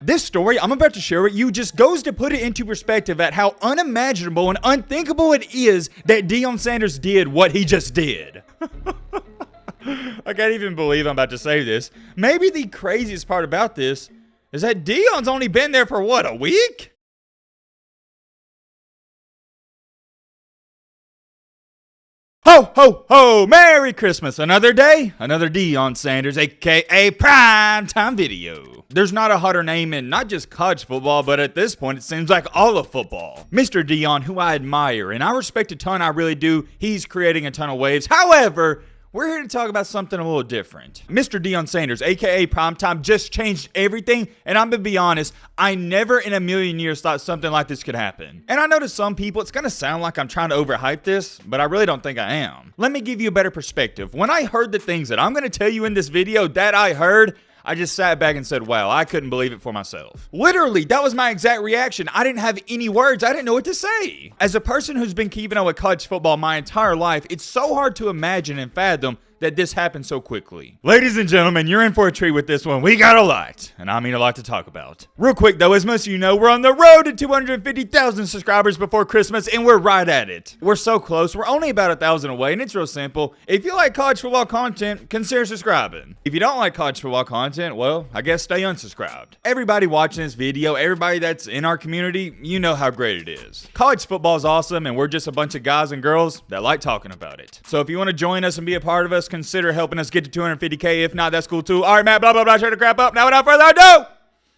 This story I'm about to share with you just goes to put it into perspective at how unimaginable and unthinkable it is that Deion Sanders did what he just did. I can't even believe I'm about to say this. Maybe the craziest part about this is that Deion's only been there for what, a week? Ho, ho, ho! Merry Christmas! Another day, another Deion Sanders, aka primetime video. There's not a hotter name in not just college football, but at this point it seems like all of football. Mr. Deion, who I admire, and I respect a ton, I really do, he's creating a ton of waves. However, we're here to talk about something a little different. Mr. Deion Sanders, aka Primetime, just changed everything, and I'm gonna be honest, I never in a million years thought something like this could happen. And I know to some people it's gonna sound like I'm trying to overhype this, but I really don't think I am. Let me give you a better perspective. When I heard the things that I'm gonna tell you in this video that I heard, I just sat back and said, wow, I couldn't believe it for myself. Literally, that was my exact reaction. I didn't have any words. I didn't know what to say. As a person who's been keeping up with college football my entire life, it's so hard to imagine and fathom that this happened so quickly. Ladies and gentlemen, you're in for a treat with this one. We got a lot, and I mean a lot to talk about. Real quick though, as most of you know, we're on the road to 250,000 subscribers before Christmas, and we're right at it. We're so close. We're only about 1,000 away, and it's real simple. If you like college football content, consider subscribing. If you don't like college football content, well, I guess stay unsubscribed. Everybody watching this video, everybody that's in our community, you know how great it is. College football is awesome, and we're just a bunch of guys and girls that like talking about it. So if you want to join us and be a part of us, consider helping us get to 250K. If not, that's cool too. All right, Matt, blah, blah, blah, shut the crap up. Now, without further ado,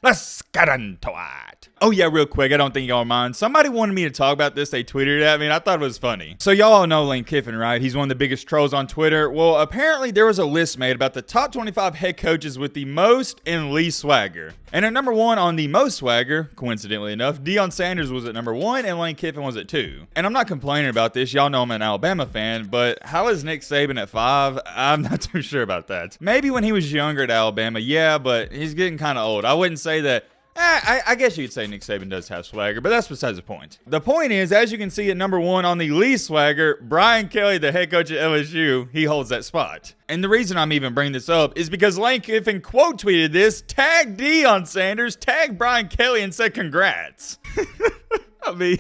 let's get into it. Oh yeah, real quick, I don't think y'all mind. Somebody wanted me to talk about this. They tweeted it at me, and I thought it was funny. So y'all all know Lane Kiffin, right? He's one of the biggest trolls on Twitter. Well, apparently there was a list made about the top 25 head coaches with the most and least swagger. And at number 1 on the most swagger, coincidentally enough, Deion Sanders was at number 1 and Lane Kiffin was at 2. And I'm not complaining about this. Y'all know I'm an Alabama fan, but how is Nick Saban at 5? I'm not too sure about that. Maybe when he was younger at Alabama, yeah, but he's getting kind of old. I wouldn't say that. I guess you could say Nick Saban does have swagger, but that's besides the point. The point is, as you can see at number 1 on the least swagger, Brian Kelly, the head coach at LSU, he holds that spot. And the reason I'm even bringing this up is because Lane Kiffin quote tweeted this, tagged Deion Sanders, tagged Brian Kelly, and said congrats. I mean,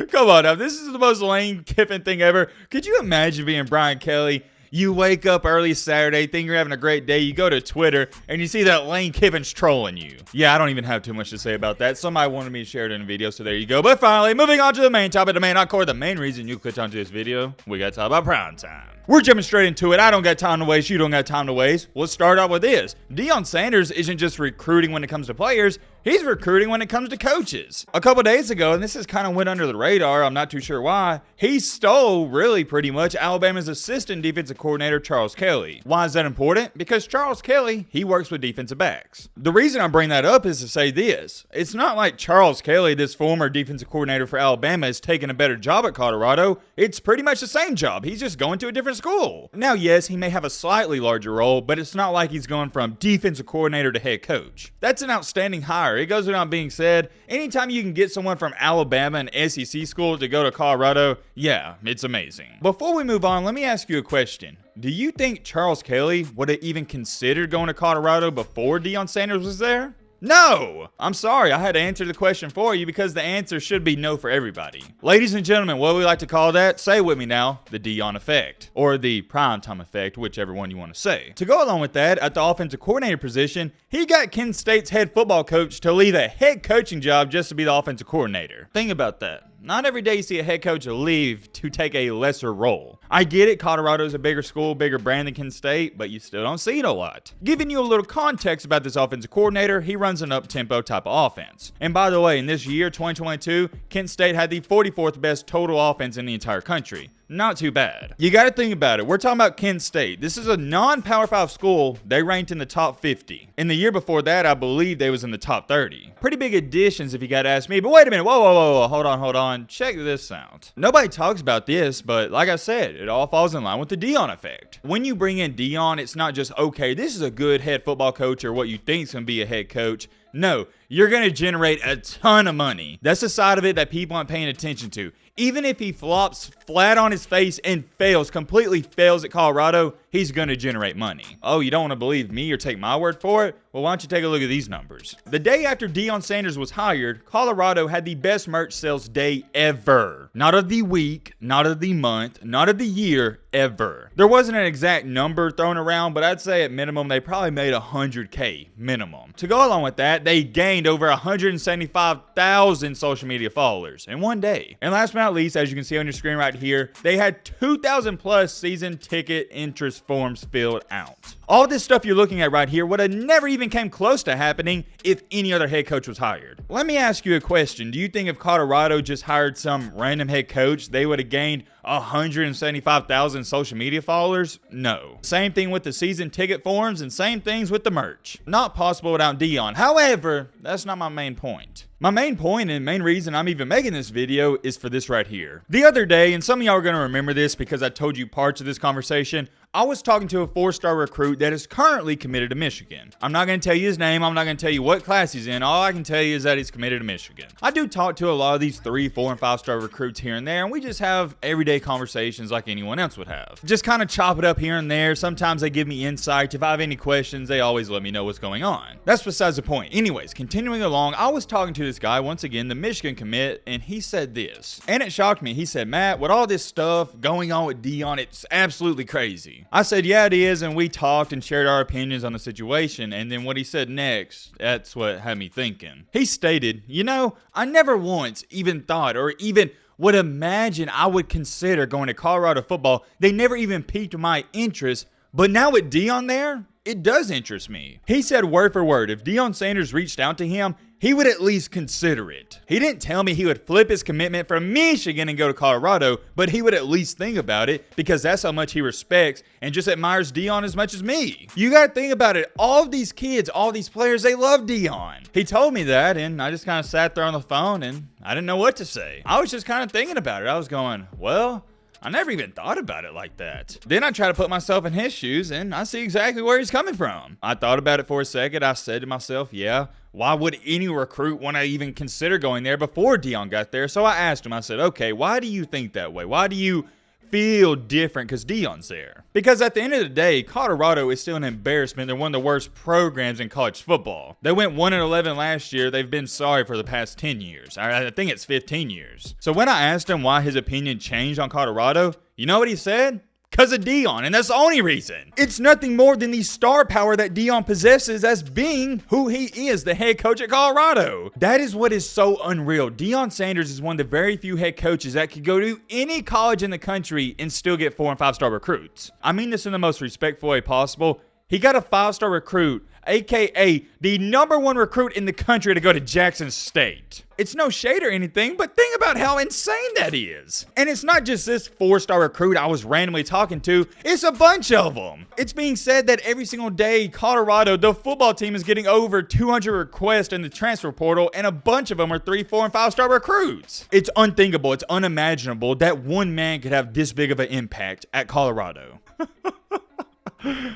come on now. This is the most Lane Kiffin thing ever. Could you imagine being Brian Kelly? You wake up early Saturday, think you're having a great day, you go to Twitter, and you see that Lane Kiffin's trolling you. Yeah, I don't even have too much to say about that. Somebody wanted me to share it in a video, so there you go. But finally, moving on to the main topic, the main encore, the main reason you clicked onto this video, we got to talk about prime time. We're jumping straight into it. I don't got time to waste. You don't got time to waste. Let's start out with this. Deion Sanders isn't just recruiting when it comes to players. He's recruiting when it comes to coaches. A couple days ago, and this has kind of went under the radar, I'm not too sure why, he stole, really pretty much, Alabama's assistant defensive coordinator, Charles Kelly. Why is that important? Because Charles Kelly, he works with defensive backs. The reason I bring that up is to say this. It's not like Charles Kelly, this former defensive coordinator for Alabama, is taking a better job at Colorado. It's pretty much the same job. He's just going to a different school. Now, yes, he may have a slightly larger role, but it's not like he's going from defensive coordinator to head coach. That's an outstanding hire. It goes without being said. Anytime you can get someone from Alabama, an SEC school, to go to Colorado, yeah, it's amazing. Before we move on, let me ask you a question. Do you think Charles Kelly would have even considered going to Colorado before Deion Sanders was there? No! I'm sorry, I had to answer the question for you because the answer should be no for everybody. Ladies and gentlemen, what do we like to call that? Say it with me now, the Deion effect. Or the primetime effect, whichever one you want to say. To go along with that, at the offensive coordinator position, he got Kent State's head football coach to leave a head coaching job just to be the offensive coordinator. Think about that. Not every day you see a head coach leave to take a lesser role. I get it, Colorado's a bigger school, bigger brand than Kent State, but you still don't see it a lot. Giving you a little context about this offensive coordinator, he runs an up-tempo type of offense. And by the way, in this year, 2022, Kent State had the 44th best total offense in the entire country. Not too bad. You got to think about it. We're talking about Kent State. This is a non-Power 5 school. They ranked in the top 50. In the year before that, I believe they was in the top 30. Pretty big additions if you got to ask me. But wait a minute. Whoa. Hold on. Check this out. Nobody talks about this, but like I said, it all falls in line with the Deion effect. When you bring in Deion, it's not just, okay, this is a good head football coach or what you think is going to be a head coach. No, you're going to generate a ton of money. That's the side of it that people aren't paying attention to. Even if he flops flat on his face and completely fails at Colorado, he's going to generate money. Oh, you don't want to believe me or take my word for it? Well, why don't you take a look at these numbers? The day after Deion Sanders was hired, Colorado had the best merch sales day ever. Not of the week, not of the month, not of the year, ever. There wasn't an exact number thrown around, but I'd say at minimum, they probably made $100K minimum. To go along with that, they gained over 175,000 social media followers in one day. And last but not least, as you can see on your screen right here, they had 2,000 plus season ticket interest forms filled out. All this stuff you're looking at right here would have never even came close to happening if any other head coach was hired. Let me ask you a question. Do you think if Colorado just hired some random head coach, they would have gained 175,000 social media followers? No. Same thing with the season ticket forms and same things with the merch. Not possible without Deion. However, that's not my main point. My main point and main reason I'm even making this video is for this right here. The other day, and some of y'all are going to remember this because I told you parts of this conversation, I was talking to a 4-star recruit that is currently committed to Michigan. I'm not going to tell you his name. I'm not going to tell you what class he's in. All I can tell you is that he's committed to Michigan. I do talk to a lot of these 3, 4, and 5-star recruits here and there, and we just have everyday conversations like anyone else would have. Just kind of chop it up here and there. Sometimes they give me insight. If I have any questions, they always let me know what's going on. That's besides the point. Anyways, continuing along, I was talking to this guy, once again, the Michigan commit, and he said this. And it shocked me. He said, Matt, with all this stuff going on with Deion, it's absolutely crazy. I said, yeah, it is, and we talked and shared our opinions on the situation, and then what he said next, that's what had me thinking. He stated, you know, I never once even thought or even would imagine I would consider going to Colorado football. They never even piqued my interest, but now with Deion there, it does interest me. He said word for word, if Deion Sanders reached out to him, he would at least consider it. He didn't tell me he would flip his commitment from Michigan and go to Colorado, but he would at least think about it because that's how much he respects and just admires Deion as much as me. You got to think about it. All of these kids, all these players, they love Deion. He told me that, and I just kind of sat there on the phone and I didn't know what to say. I was just kind of thinking about it. I was going, well, I never even thought about it like that. Then I try to put myself in his shoes and I see exactly where he's coming from. I thought about it for a second. I said to myself, yeah, why would any recruit want to even consider going there before Deion got there? So I asked him, I said, okay, why do you think that way? Why do you feel different because Deion's there? Because at the end of the day, Colorado is still an embarrassment. They're one of the worst programs in college football. They went 1-11 last year. They've been sorry for the past 10 years. I think it's 15 years. So when I asked him why his opinion changed on Colorado, you know what he said? Because of Deion, and that's the only reason. It's nothing more than the star power that Deion possesses as being who he is, the head coach at Colorado. That is what is so unreal. Deion Sanders is one of the very few head coaches that could go to any college in the country and still get 4- and 5-star recruits. I mean this in the most respectful way possible. He got a 5-star recruit, aka the #1 recruit in the country to go to Jackson State. It's no shade or anything, but think about how insane that is. And it's not just this 4-star recruit I was randomly talking to, it's a bunch of them. It's being said that every single day, Colorado, the football team is getting over 200 requests in the transfer portal, and a bunch of them are 3, 4, and 5-star recruits. It's unthinkable, it's unimaginable that one man could have this big of an impact at Colorado.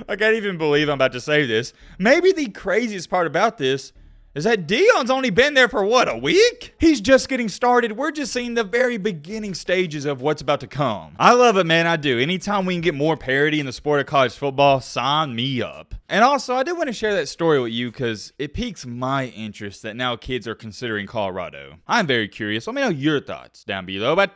I can't even believe I'm about to say this. Maybe the craziest part about this is that Deion's only been there for what, a week? He's just getting started. We're just seeing the very beginning stages of what's about to come. I love it, man. I do. Anytime we can get more parity in the sport of college football, sign me up. And also, I did want to share that story with you because it piques my interest that now kids are considering Colorado. I'm very curious. Let me know your thoughts down below. But